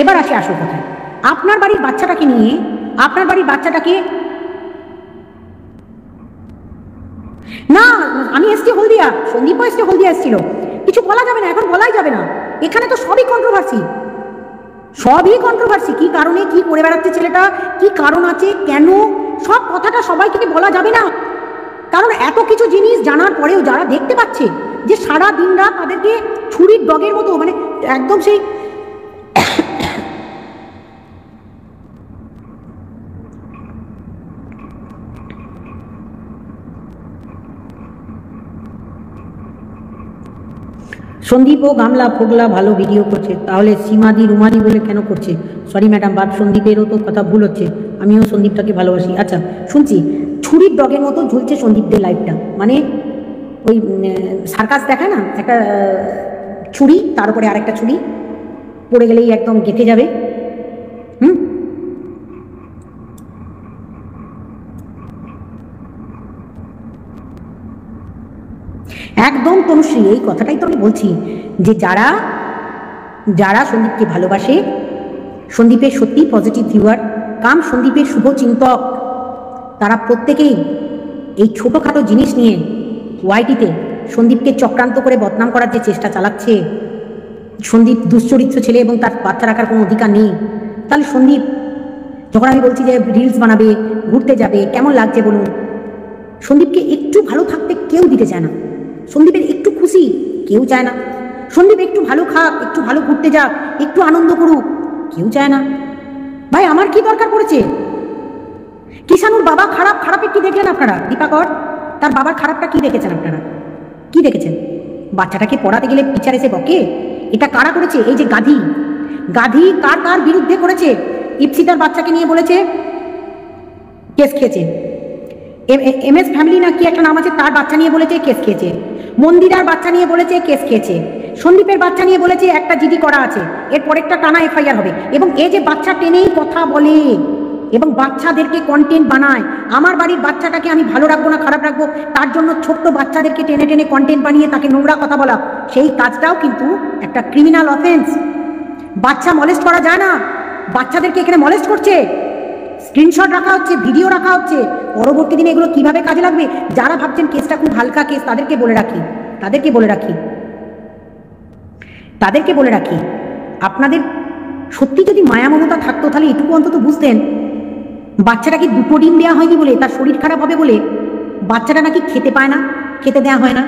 এবার আসি আসল কথায়। আপনার বাড়ির বাচ্চাটাকে নিয়ে, আপনার বাড়ির বাচ্চাটাকে, না আমি এসছি হলদিয়া, সন্দীপও এসছে হলদিয়া, এসছিল, কিছু বলা যাবে না, এখন বলাই যাবে না। এখানে তো সবই কন্ট্রোভার্সি, সবই কন্ট্রোভার্সি। কি কারণে কি করে বেড়াচ্ছে ছেলেটা, কি কারণ আছে, কেন, সব কথাটা সবাইকে বলা যাবে না। কারণ এত কিছু জিনিস জানার পরেও যারা দেখতে পাচ্ছে যে সারা দিন রাত তাদেরকে ছুরির ডগের মতো, মানে একদম সেই সন্দীপ ও গামলা ফোগলা ভালো ভিডিও করছে, তাহলে সীমাদি রুমাদি বলে কেন করছে? সরি ম্যাডাম, বাট সন্দীপেরও তো কথা ভুল হচ্ছে, আমিও সন্দীপটাকে ভালোবাসি। আচ্ছা শুনছি ছুরির ডগের মতো ঝুলছে সন্দীপদের লাইফটা, মানে ওই সার্কাস দেখায় না, একটা ছুরি তার উপরে আরেকটা ছুরি পড়ে গেলেই একদম গেঁথে যাবে। একদম তনুশ্রী, এই কথাটাই তো আমি বলছি যে যারা যারা সন্দীপকে ভালোবাসে, সন্দীপের সত্যি পজিটিভ ভিউয়ার কাম সন্দীপের শুভ চিন্তক, তারা প্রত্যেকেই এই ছোটোখাটো জিনিস নিয়ে ওয়াইটিতে সন্দীপকে চক্রান্ত করে বদনাম করার যে চেষ্টা চালাচ্ছে। সন্দীপ দুশ্চরিত্র ছেলে এবং তার বাচ্চা রাখার কোনো অধিকার নেই। তাহলে সন্দীপ যখন আমি বলছি যে রিলস বানাবে, ঘুরতে যাবে, কেমন লাগছে বলুন? সন্দীপকে একটু ভালো থাকতে কেউ দিতে চায় না, সন্দীপের একটু খুশি কেউ চায় না, সন্দীপ একটু ভালো খাক, একটু ভালো ঘুরতে যাক, একটু আনন্দ করুক, কেউ চায় না। ভাই আমার কি দরকার পড়েছে? কিষানুর বাবা খারাপ, খারাপে কি দেখলেন আপনারা? দীপাকর তার বাবার খারাপটা কি দেখেছেন আপনারা? কি দেখেছেন? বাচ্চাটাকে পড়াতে গেলে টিচার এসে বকে, এটা কারা করেছে? এই যে গাধি, গাধি কার কার বিরুদ্ধে করেছে? ইপসিতার বাচ্চাকে নিয়ে বলেছে কেস খেয়েছে, MS ফ্যামিলি না কি একটা নাম আছে, তার বাচ্চা নিয়ে বলেছে কেস খেয়েছে, মন্দিরার বাচ্চা নিয়ে বলেছে কেস খেয়েছে, সন্দীপের বাচ্চা নিয়ে বলেছে একটা জিডি করা আছে, এর পরেরটা টানা FIR হবে। এবং এই যে বাচ্চা টেনেই কথা বলে এবং বাচ্চাদেরকে কন্টেন্ট বানায়, আমার বাড়ির বাচ্চাটাকে আমি ভালো রাখবো না খারাপ রাখবো তার জন্য ছোট্ট বাচ্চাদেরকে টেনে টেনে কন্টেন্ট বানিয়ে তাকে নোংরা কথা বলা, সেই কাজটাও কিন্তু একটা ক্রিমিনাল অফেন্স। বাচ্চা মলেস্ট করা যায় না, বাচ্চাদেরকে এখানে মলেস্ট করছে, স্ক্রিনশট রাখা হচ্ছে, ভিডিও রাখা হচ্ছে, পরবর্তী দিনে এগুলো কিভাবে কাজে লাগবে? যারা ভাবছেন কেসটা খুব হালকা কেস, তাদেরকে বলে রাখি, আপনাদের সত্যি যদি মায়া মমতা থাকতো তাহলে এটুকু অন্তত বুঝতেন বাচ্চাটাকে দুটো ডিম দেওয়া হয়নি বলে, তার শরীর খারাপ হবে বলে বাচ্চাটা নাকি খেতে পায় না, খেতে দেওয়া হয় না।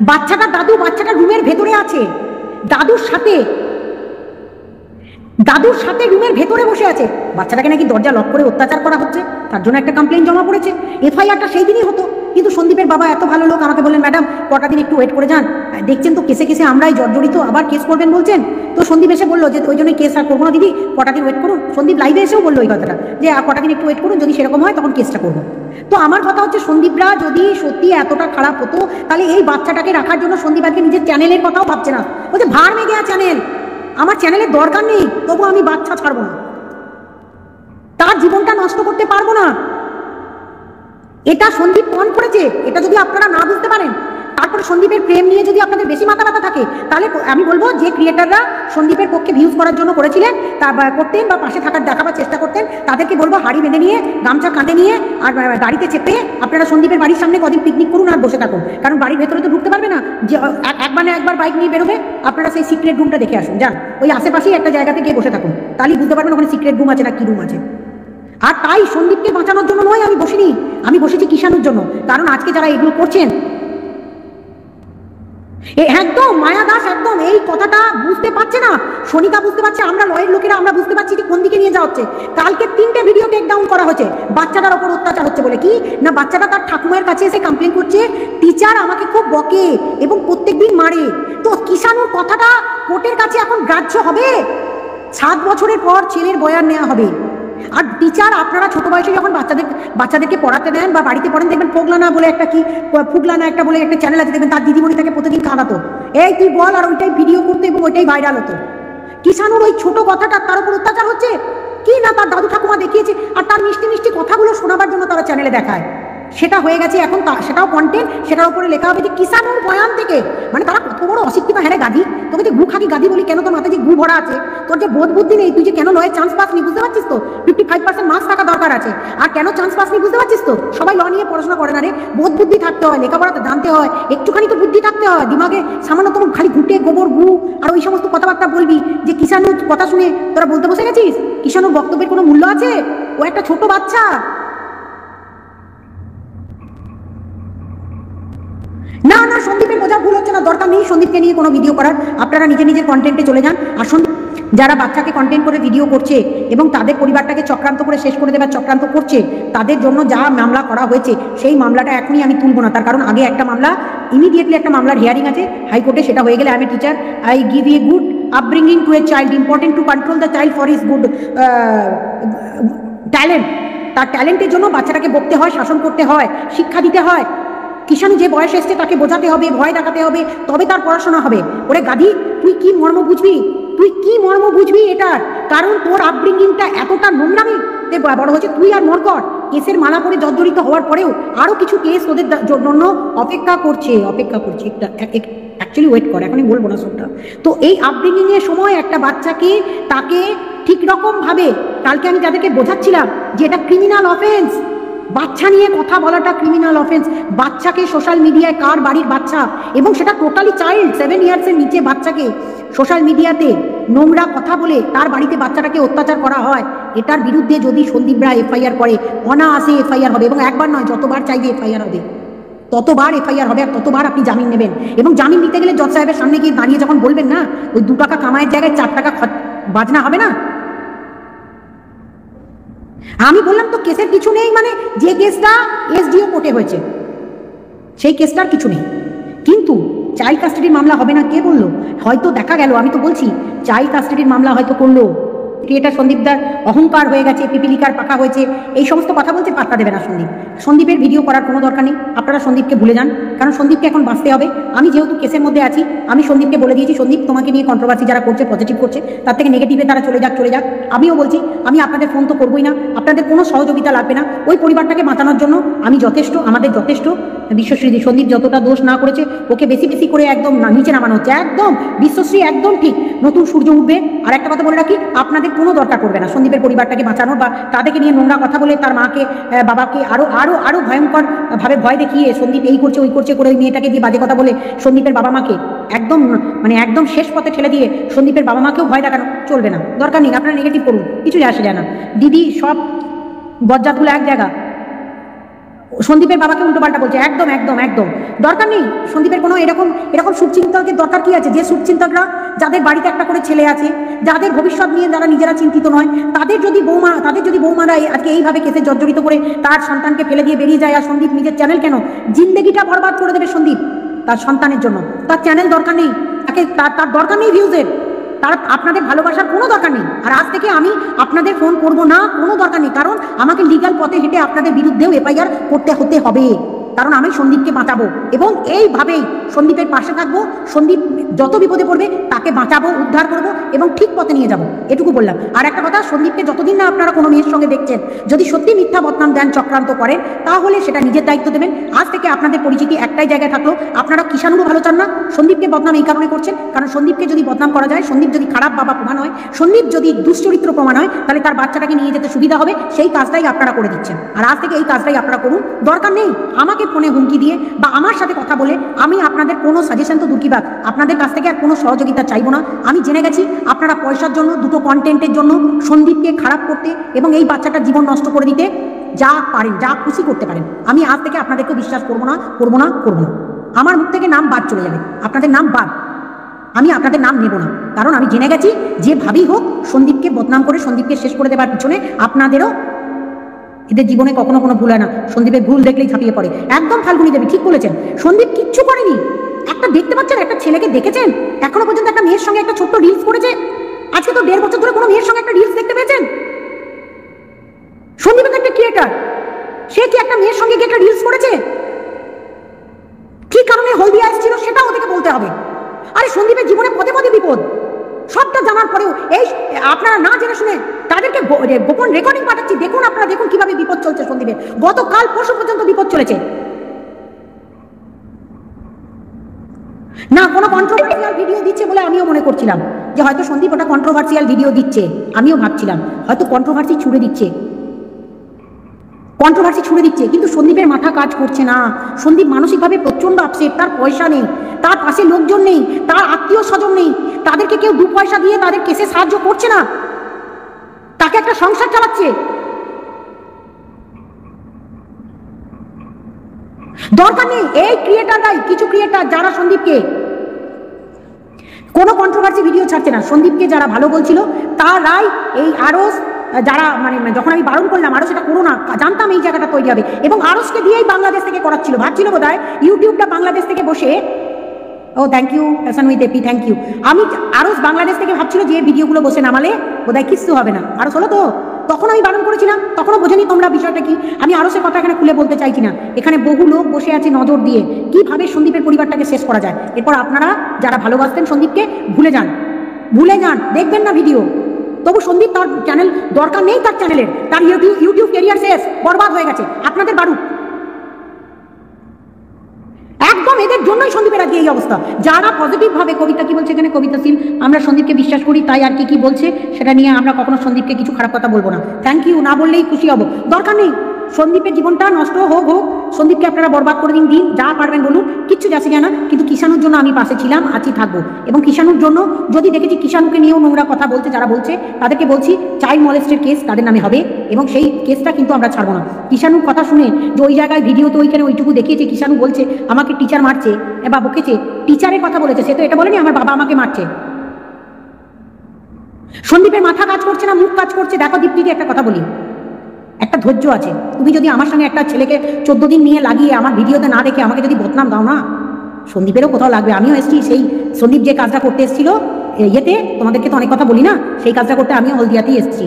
বাচ্চাটা বাচ্চাটা রুমের ভেতরে আছে, দাদুর সাথে রুমের ভেতরে বসে আছে, বাচ্চাটাকে নাকি দরজা লক করে অত্যাচার করা হচ্ছে, তার জন্য একটা কমপ্লেন জমা পড়েছে। FIRটা সেই দিনই হতো, কিন্তু সন্দীপের বাবা এত ভালো লোক, আমাকে বললেন ম্যাডাম কটা দিন একটু ওয়েট করে যান, দেখছেন তো কেসে কেসে আমরাই জর্জরিত, আবার কেস করবেন বলছেন। তো সন্দীপ এসে বললো যে ওই জন্য কেস আর করবো না দিদি, কটা দিন ওয়েট করুন। সন্দীপ লাইভে এসেও বললো এই কথাটা যে কটা দিন একটু ওয়েট করুন, যদি সেরকম হয় তখন কেসটা করবো। তো আমার কথা হচ্ছে সন্দীপরা যদি সত্যি এতটা খারাপ হতো তাহলে এই বাচ্চাটাকে রাখার জন্য সন্দীপ আজকে নিজের চ্যানেলের কথাও ভাবছে না, বলছে ভাড় মে গেয়া চ্যানেল, আমার চ্যানেলের দরকার নেই, তবু আমি বাচ্চা ছাড়বো না, তার জীবনটা নষ্ট করতে পারবো না। এটা সন্দীপ মন করেছে, এটা যদি আপনারা না বুঝতে পারেন, তারপরে সন্দীপের প্রেম নিয়ে যদি আপনাদের বেশি মাথা ব্যথা থাকে, তাহলে আমি বলবো যে ক্রিয়েটাররা সন্দীপের পক্ষে ভিউজ করার জন্য করেছিলেন, তা করতেন বা পাশে থাকার দেখাবার চেষ্টা করতেন, তাদেরকে বলবো হাড়ি বেঁধে নিয়ে, গামছা কাঁধে নিয়ে আর গাড়িতে চেপে আপনারা সন্দীপের বাড়ির সামনে কদিন পিকনিক করুন আর বসে থাকুন, কারণ বাড়ির ভেতরে তো ঢুকতে পারবে না, যে একবার বাইক নিয়ে বেরোবে, আপনারা সেই সিক্রেট রুমটা দেখে আসুন, যান ওই আশেপাশেই একটা জায়গাতে গিয়ে বসে থাকুন, তাহলেই বুঝতে পারবেন ওখানে সিক্রেট রুম আছে না কি রুম আছে। আর তাই সন্দীপকে বাঁচানোর জন্য নয় আমি বসিনি, আমি বসেছি কিষানুর জন্য, কারণ আজকে যারা এগুলো করছেন একদম মায়া দাস একদম এই কথাটা বুঝতে পারছে না, সনিকা বুঝতে পারছে, আমরা লয়ের লোকেরা আমরা বুঝতে পারছি যে কোন দিকে নিয়ে যাওয়া হচ্ছে। কালকে 3টে ভিডিও টেক ডাউন করা হয়েছে বাচ্চাটার ওপর অত্যাচার হচ্ছে বলে, কি না বাচ্চাটা তার ঠাকুমার কাছে এসে কমপ্লেন করছে টিচার আমাকে খুব বকে এবং প্রত্যেকদিন মারে। তো কিষানুর কথাটা কোর্টের কাছে এখন গ্রাহ্য হবে, 7 বছরের পর ছেলের বয়ান নেওয়া হবে। আর টিচার আপনারা ছোট বয়সে যখন বাচ্চাদেরকে পড়াতে দেন বা বাড়িতে পড়েন, দেখবেন ফুগলানা বলে একটা বলে একটা চ্যানেল আছে, দেখবেন তার দিদিমণি তাকে প্রতিদিন কাঁদাতো, এই তুই বল, আর ওইটাই ভিডিও করতো এবং ওইটাই ভাইরাল হতো। কিষানুর ওই ছোট কথাটা তার উপর অত্যাচার হচ্ছে কি না, তার দাদু ঠাকুমা দেখিয়েছে, আর তার মিষ্টি মিষ্টি কথাগুলো শোনাবার জন্য তারা চ্যানেলে দেখায়। সেটা হয়ে গেছে এখন, সেটাও কন্টেন্ট, সেটার উপরে লেখা হবে যে কিষানুর বয়ান থেকে। মানে তারা কত বড় অশিক্ষিত। হ্যাঁ রে গাদি, তোকে যে গু খাকি গাদি বলি কেন, তোর মাথায় যে গু ভরা আছে, তোর যে বোধ বুদ্ধি নেই, তুই যে কেন লয়ে চান্স পাসনি বুঝতে পারছিস তো? 55% মার্কস থাকা দরকার আছে। আর কেন চান্স পাসনি বুঝতে পারছিস তো? সবাই ল নিয়ে পড়াশোনা করে না রে, বোধ বুদ্ধি থাকতে হয়, লেখাপড়া জানতে হয়, একটুখানি তো বুদ্ধি থাকতে হয় দিমাগে। সামান্যতম খালি ঘুটে গোবর গু আর ওই সমস্ত কথাবার্তা বলবি যে কিষানুর কথা শুনে তোরা বলতে বসে গেছিস। কিষানুর বক্তব্যের কোনো মূল্য আছে? ও একটা ছোট বাচ্চা। না না, সন্দীপের বোঝা ভুল হচ্ছে না, দরকার নেই সন্দীপকে নিয়ে কোনো ভিডিও করার। আপনারা নিজের নিজের কন্টেন্টে চলে যান। আর যারা বাচ্চাকে কন্টেন্ট করে ভিডিও করছে এবং তাদের পরিবারটাকে চক্রান্ত করে শেষ করে দেবার চক্রান্ত করছে, তাদের জন্য যা মামলা করা হয়েছে সেই মামলাটা এখনই আমি তুলব না। তার কারণ আগে একটা মামলা, ইমিডিয়েটলি একটা মামলার হিয়ারিং আছে হাইকোর্টে, সেটা হয়ে গেলে আমি teacher, I give a good upbringing to a child, important to control the child for his good talent. তার ট্যালেন্টের জন্য বাচ্চাটাকে বকতে হয়, শাসন করতে হয়, শিক্ষা দিতে হয়। কিষানু যে বয়স এসছে তাকে বোঝাতে হবে, ভয় দেখাতে হবে, তবে তার পড়াশোনা হবে। ওরে গাধি, তুই কি মর্ম বুঝবি? তুই কি মর্ম বুঝবি এটার? কারণ তোর আপব্রিঙ্গিংটা এতটা নোংরামি বড় হচ্ছে। তুই আর মরকট কেসের মালা পরে জর্জরিত হওয়ার পরেও আরো কিছু কেস তোদের জন্য অপেক্ষা করছে। অ্যাকচুয়ালি ওয়েট কর, এখনই বলবো না সবটা। তো এই আপব্রিঙ্গিং এর সময় একটা বাচ্চাকে তাকে ঠিক রকম ভাবে, কালকে আমি যাদেরকে বোঝাচ্ছিলাম যে এটা ক্রিমিনাল অফেন্স, বাচ্চা নিয়ে কথা বলাটা ক্রিমিনাল অফেন্স। বাচ্চাকে সোশ্যাল মিডিয়ায়, কার বাড়ির বাচ্চা, এবং সেটা টোটালি চাইল্ড 7 ইয়ার্সের নিচে বাচ্চাকে সোশ্যাল মিডিয়াতে নোংরা কথা বলে তার বাড়িতে বাচ্চাটাকে অত্যাচার করা হয়, এটার বিরুদ্ধে যদি সন্দীপ রায় এফআইআর করে, অনায়াসে এফআইআর হবে। এবং একবার নয়, যতবার চাইবে এফআইআর হবে, ততবার এফআইআর হবে, আর ততবার আপনি জামিন নেবেন। এবং জামিন নিতে গেলে জজ সাহেবের সামনে গিয়ে দাঁড়িয়ে যখন বলবেন না, ওই 2 টাকা কামাইয়ের জায়গায় 4 টাকা বাজনা হবে না। আমি বললাম তো কেসের কিছু নেই, মানে যে কেসটা এসডিও কোর্টে হয়েছে সেই কেসটার কিছু নেই। কিন্তু চাইল্ড কাস্টাডির মামলা হবে না কে বললো? হয়তো দেখা গেল, আমি তো বলছি চাইল্ড কাস্টাডির মামলা হয়তো করলো, ক্রিয়েটার সন্দীপদার অহংকার হয়ে গেছে, পিপিলিকার পাকা হয়েছে, এই সমস্ত কথা বলতে পাত্তা দেবে না সন্দীপ। সন্দীপের ভিডিও করার কোনো দরকার নেই, আপনারা সন্দীপকে ভুলে যান, কারণ সন্দীপকে এখন বাঁচতে হবে। আমি যেহেতু কেসের মধ্যে আছি, আমি সন্দীপকে বলে দিয়েছি, সন্দীপ তোমাকে নিয়ে কন্ট্রোভার্সি যারা করছে, পজিটিভ করছে, তার থেকে নেগেটিভে তারা চলে যাক। আমিও বলছি, আমি আপনাদের ফোন তো করবোই না, আপনাদের কোনো সহযোগিতা লাগবে না। ওই পরিবারটাকে বাঁচানোর জন্য আমি যথেষ্ট, আমাদের যথেষ্ট। বিশ্বশ্রী সন্দীপ যতটা দোষ না করেছে, ওকে বেশি বেশি করে একদম নিচে নামানো হচ্ছে। একদম বিশ্বশ্রী একদম ঠিক, নতুন সূর্য উঠবে। আর একটা কথা বলে রাখি, আপনাদের কোনো দরকার পড়বে না সন্দীপের পরিবারটাকে বাঁচানোর, বা তাদেরকে নিয়ে নোংরা কথা বলে তার মাকে, বাবাকে আরো আরো আরো ভয়ঙ্কর ভাবে ভয় দেখিয়ে সন্দীপ এই করছে ওই করছে করে ওই মেয়েটাকে দিয়ে বাজে কথা বলে সন্দীপের বাবা মাকে একদম, মানে একদম শেষ পথে ঠেলে দিয়ে সন্দীপের বাবা মাকেও ভয় দেখানো চলবে না। দরকার নেই, আপনারা নেগেটিভ করুন, কিছু আসে যায় না। দিদি সব বজ্জাতগুলো এক জায়গা, সন্দীপের বাবাকে উল্টোপাল্টা বলছে, একদম একদম একদম দরকার নেই সন্দীপের কোনো এরকম শুভচিন্তকের দরকার কি আছে? যে শুভচিন্তকরা, যাদের বাড়িতে একটা করে ছেলে আছে, যাদের ভবিষ্যৎ নিয়ে যারা নিজেরা চিন্তিত নয়, তাদের যদি বৌমারা আজকে এইভাবে কেসে জর্জরিত করে তার সন্তানকে ফেলে দিয়ে বেরিয়ে যায়, আর সন্দীপ নিজের চ্যানেল কেন, জিন্দেগিটা বরবাদ করে দেবে সন্দীপ তার সন্তানের জন্য। তার চ্যানেল দরকার নেই, তাকে তার দরকার নেই ভিউজের, তার আপনাদের ভালোবাসার কোনো দরকার নেই। আর আজ থেকে আমি আপনাদের ফোন করব না, কোনো দরকার নেই, কারণ আমাকে লিগ্যাল পথে হেঁটে আপনাদের বিরুদ্ধেও এফআইআর করতে হতে হবে, কারণ আমি সন্দীপকে বাঁচাবো এবং এইভাবেই সন্দীপের পাশে থাকবো। সন্দীপ যত বিপদে পড়বে তাকে বাঁচাবো, উদ্ধার করবো এবং ঠিক পথে নিয়ে যাব, এটুকু বললাম। আর একটা কথা, সন্দীপকে যতদিন না আপনারা কোনো মেয়ের সঙ্গে দেখছেন, যদি সত্যি মিথ্যা বদনাম দেন, চক্রান্ত করেন, তাহলে সেটা নিজের দায়িত্ব দেবেন। আজ থেকে আপনাদের পরিচিতি একটাই জায়গায় থাকলো, আপনারা কিষানুরও ভালো চান না, সন্দীপকে বদনাম এই কারণে করছেন কারণ সন্দীপকে যদি বদনাম করা যায়, সন্দীপ যদি খারাপ বাবা প্রমাণ হয়, সন্দীপ যদি দুশ্চরিত্র প্রমাণ হয়, তাহলে তার বাচ্চাটাকে নিয়ে যেতে সুবিধা হবে। সেই কাজটাই আপনারা করে দিচ্ছেন, আর আজ থেকে এই কাজটাই আপনারা করুন। দরকার নেই আমাকে ফোনে হুমকি দিয়ে বা আমার সাথে কথা বলে আমি আপনাদের কোনো সাজেশন তো দুর্কিবাদ, আপনাদের কাছ থেকে আর কোনো সহযোগিতা চাইবো না। আমি জেনে গেছি আপনারা পয়সার জন্য, দুটো কন্টেন্টের জন্য সন্দীপকে খারাপ করতে এবং এই বাচ্চাটার জীবন নষ্ট করে দিতে যা পারেন, যা খুশি করতে পারেন। আমি আজ থেকে আপনাদেরকে বিশ্বাস করবো না। আমার মুখ থেকে নাম বাদ চলে যাবে, আপনাদের নাম বাদ, আমি আপনাদের নাম নেব না, কারণ আমি জেনে গেছি যেভাবেই হোক সন্দীপকে বদনাম করে সন্দীপকে শেষ করে দেবার পিছনে আপনাদেরও, এদের জীবনে কখনো কোনো ভুল হয় না, সন্দীপের ভুল দেখলেই ঝাঁপিয়ে পড়ে। একদম ফাল্গুনি দেবী ঠিক বলেছেন, সন্দীপ কিচ্ছু করেনি। একটা দেখতে পাচ্ছেন, একটা ছেলেকে দেখেছেন এখনো পর্যন্ত একটা মেয়ের সঙ্গে একটা ছোট্ট রিলস করেছে? আজকে তো 1.5 বছর ধরে কোনো মেয়ের সঙ্গে একটা রিলস দেখতে পেয়েছেন? সন্দীপ একটা ক্রিয়েটার, সে কি একটা মেয়ের সঙ্গে একটা রিলস করেছে? কি কারণে হলদিয়া এসেছিল সেটা ওদেরকে বলতে হবে। আরে সন্দীপের জীবনে পদে পদে বিপদ, সবটা জানার পরেও এই আপনারা না জেনে শুনে তাদেরকে গোপন রেকর্ডিং পাঠাচ্ছি। দেখুন, আপনারা দেখুন কিভাবে বিপদ চলছে সন্দীপের। গতকাল পরশু পর্যন্ত বিপদ চলেছে। না কোনো কন্ট্রোভার্সিয়াল ভিডিও দিচ্ছে বলে আমিও মনে করছিলাম যে হয়তো সন্দীপ ওটা কন্ট্রোভার্সিয়াল ভিডিও দিচ্ছে, আমিও ভাবছিলাম হয়তো কন্ট্রোভার্সি ছুড়ে দিচ্ছে, কিন্তু সন্দীপের মাথা কাজ করছে না। সন্দীপ মানসিকভাবে প্রচন্ড আপসেট, তার পয়সা নেই, তার পাশে লোকজন নেই, তার আত্মীয় স্বজন নেই, তাদেরকে কেউ 2 পয়সা দিয়ে তাদের কেসে সাহায্য করছে না, তাকে একটা সংসার চালাচ্ছে। দরকার নেই এই ক্রিয়েটাররাই, কিছু ক্রিয়েটার যারা সন্দীপকে কোনো কন্ট্রোভার্সি ভিডিও ছাড়ছে না, সন্দীপকে যারা ভালো বলছিল তারাই এই আরস, যারা মানে যখন আমি বারণ করলাম আরো সেটা করো না, জানতাম এই জায়গাটা তৈরি হবে, এবং আরসকে দিয়েই বাংলাদেশ থেকে করাচ্ছিল, ভাবছিল বোধহয় ইউটিউবটা বাংলাদেশ থেকে বসে। ও থ্যাংক ইউ হাসান উইথ এপি, থ্যাংক ইউ। আমি আরস বাংলাদেশ থেকে ভাবছিল যে ভিডিওগুলো বসে নামালে বোধহয় কিচ্ছু হবে না, আরস হলো তো। তখন আমি বারণ করেছিলাম, তখনও বোঝেনি তোমরা বিষয়টা কি। আমি আরসের কথা এখানে খুলে বলতে চাইছি না, এখানে বহু লোক বসে আছে নজর দিয়ে কিভাবে সন্দীপের পরিবারটাকে শেষ করা যায়। এরপর আপনারা যারা ভালোবাসতেন সন্দীপকে ভুলে যান, দেখবেন না ভিডিও। তবু সন্দীপ তার চ্যানেল দরকার নেই, তার চ্যানেলের, তার ইউটিউব ক্যারিয়ার শেষ, বরবাদ হয়ে গেছে। আপনাদের বারুক একদম এদের জন্যই সন্দীপের আজকে এই অবস্থা। যারা পজিটিভ ভাবে, কবিতা কি বলছে এখানে, কবিতাশীল, আমরা সন্দীপকে বিশ্বাস করি তাই আর কি বলছে সেটা নিয়ে আমরা কখনো সন্দীপকে কিছু খারাপ কথা বলবো না, থ্যাংক ইউ না বললেই খুশি হব, দরকার নেই। সন্দীপের জীবনটা নষ্ট হোক, সন্দীপকে আপনারা বরবাদ করে দিন, যা পারবেন বলুন, কিচ্ছু যাচ্ছে না। কিন্তু কিষাণুর জন্য আমি পাশে ছিলাম, আছি, থাকবো। এবং কিষাণুর জন্য যদি দেখেছি কিষাণুকে নিয়েও নোংরা কথা বলছে যারা বলছে, তাদেরকে বলছি চাইল্ড মলেস্টের কেস তাদের নামে হবে, এবং সেই কেসটা কিন্তু আমরা ছাড়বো না। কিষাণুর কথা শুনে যে ওই জায়গায় ভিডিওতে ওইখানে ওইটুকু দেখিয়েছে, কিষাণু বলছে আমাকে টিচার মারছে বা বকেছে, টিচারের কথা বলেছে, সে তো এটা বলেনি আমার বাবা আমাকে মারছে। সন্দীপের মাথা কাজ করছে না, মুখ কাজ করছে। দেখো দীপ্তিদি, একটা কথা বলি, একটা ধৈর্য আছে। তুমি যদি আমার সঙ্গে একটা ছেলেকে 14 দিন নিয়ে লাগিয়ে আমার ভিডিওতে না দেখে আমাকে যদি বদনাম দাও না, সন্দীপেরও কোথাও লাগবে। আমিও এসেছি সেই সন্দীপ যে কাজটা করতে এসেছিল ইয়েতে, তোমাদেরকে তো অনেক কথা বলি না, সেই কাজটা করতে আমিও হলদিয়াতেই এসেছি।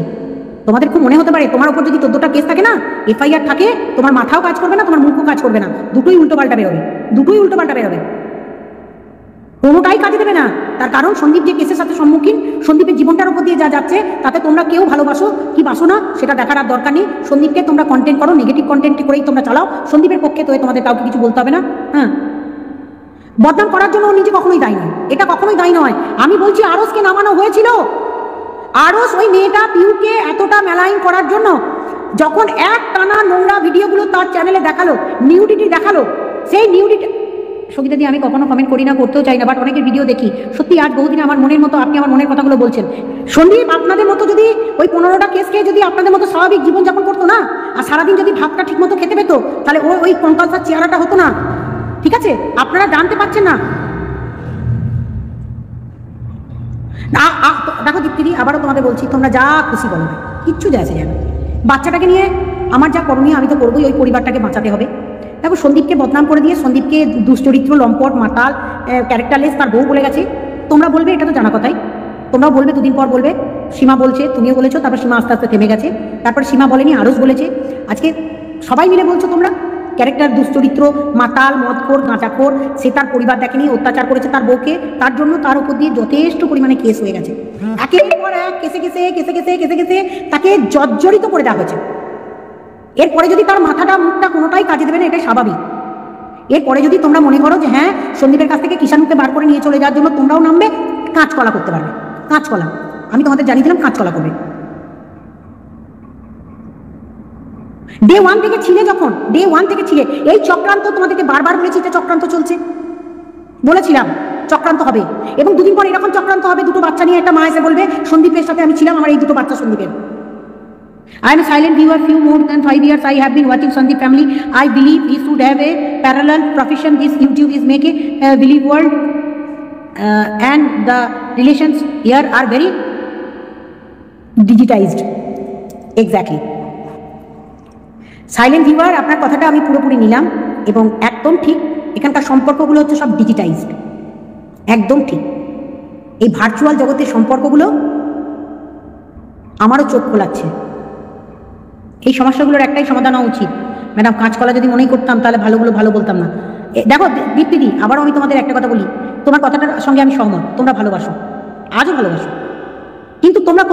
তোমাদের খুব মনে হতে পারে তোমার উপর যদি 14টা কেস থাকে না, এফআইআর থাকে, তোমার মাথাও কাজ করবে না, তোমার মুখও কাজ করবে না, দুটোই উল্টোপাল্টা বেরোবে, কোনোটাই কাজে দেবে না। তার কারণ সন্দীপ যে কেসের সাথে সম্মুখীন, সন্দীপের জীবনটার উপর দিয়ে যা যাচ্ছে, তাতে তোমরা কেউ ভালোবাসো কি বাসো না সেটা দেখার আর দরকার নেই। সন্দীপকে তোমরা কন্টেন্ট করো, নেগেটিভ কন্টেন্ট করেই তোমরা চালাও, সন্দীপের পক্ষে তো তোমাদের কাউকে কিছু বলতে হবে না। হ্যাঁ, বদনাম করার জন্য ও নিজে কখনোই দায়ী নয়, এটা কখনোই দায়ী নয়। আমি বলছি আরসকে নামানো হয়েছিল, আরস ওই মেয়েটা পিউকে এতটা মেলাইন করার জন্য, যখন এক টানা নোংরা ভিডিওগুলো তার চ্যানেলে দেখালো, নিউডিটি দেখালো, সেই নিউডিটি সঙ্গীতা দিয়ে আমি কখনো কমেন্ট করি না, করতেও চাই না, বাট অনেকের ভিডিও দেখি, সত্যি আজ বহুদিন আমার মনের মতো আপনি আমার মনের কথাগুলো বলছেন। সন্দীপ আপনাদের মতো যদি ওই 15টা কেস খেয়ে যদি আপনাদের মতো স্বাভাবিক জীবনযাপন করতো না, আর সারাদিন যদি ভাতটা ঠিক মতো খেতে পেতো, তাহলে ওই কঙ্কালসার চেহারাটা হতো না। ঠিক আছে, আপনারা জানতে পারছেন না। দেখো দীপ্তিদি, আবারও তোমাদের বলছি, তোমরা যা খুশি বলো, কিচ্ছু যায় আসে যায় না। বাচ্চাটাকে নিয়ে আমার যা করণীয় আমি তো করবোই, ওই পরিবারটাকে বাঁচাতে হবে। দেখো সন্দীপকে বদনাম করে দিয়ে, সন্দীপকে দুশ্চরিত্র, লম্পট, মাতাল, ক্যারেক্টারলেস তার বউ বলে গেছে। তোমরা বলবে এটা তো জানা কথাই, তোমরাও বলবে, দুদিন পর বলবে সীমা বলছে, তুমিও বলেছো, তারপর সীমা আস্তে আস্তে থেমে গেছে, তারপর সীমা বলেনি, আরস বলেছে, আজকে সবাই মিলে বলছো তোমরা ক্যারেক্টার, দুশ্চরিত্র, মাতাল, মদখোর, গাঁজাখোর, সে তার পরিবার দেখেনি, অত্যাচার করেছে তার বউকে, তার জন্য তার উপর দিয়ে যথেষ্ট পরিমাণে কেস হয়ে গেছে। একের পর এক কেসে তাকে জর্জরিত করে দেওয়া হয়েছে। এরপরে যদি তার মাথাটা মুখটা কোনোটাই কাজে দেবে না, এটাই স্বাভাবিক। এরপরে যদি তোমরা মনে করো যে হ্যাঁ সন্দীপের কাছ থেকে কিষাণুকে বার করে নিয়ে চলে যাওয়ার জন্য তোমরাও নামবে, কাঁচকলা করতে পারবে, কাঁচকলা। আমি তোমাদের জানিয়ে দিলাম কাঁচকলা করবে। ডে ওয়ান থেকে ছিলে এই চক্রান্ত, তোমাদেরকে বারবার বলেছি এটা চক্রান্ত চলছে, বলেছিলাম চক্রান্ত হবে, এবং দুদিন পর এরকম চক্রান্ত হবে। দুটো বাচ্চা নিয়ে একটা মা এসে বলবে সন্দীপের সাথে আমি ছিলাম, আমার এই দুটো বাচ্চা সন্দীপের। I am a silent viewer. Few more than 5 years I have been watching Sandeep family. I believe he should have a parallel profession. This YouTube is making a believe world, and the relations here are very digitized. Exactly. Silent viewer, আপনার কথাটা আমি পুরোপুরি নিলাম, এবং একদম ঠিক। এখানকার সম্পর্কগুলো হচ্ছে সব ডিজিটাইজড, একদম ঠিক। এই ভার্চুয়াল জগতের সম্পর্কগুলো আমারও চোখ খোলাচ্ছে। এই সমস্যাগুলোর একটাই সমাধান হওয়া উচিত। ম্যাডাম, কাঁচকলা যদি মনেই করতাম তাহলে ভালোগুলো ভালো বলতাম না। দেখো দীপ্তিদি, আবারও আমি তোমাদের একটা কথা বলি, তোমার কথাটার সঙ্গে আমি সহমত, তোমরা ভালোবাসো, আজও ভালোবাসো, কিন্তু তোমরা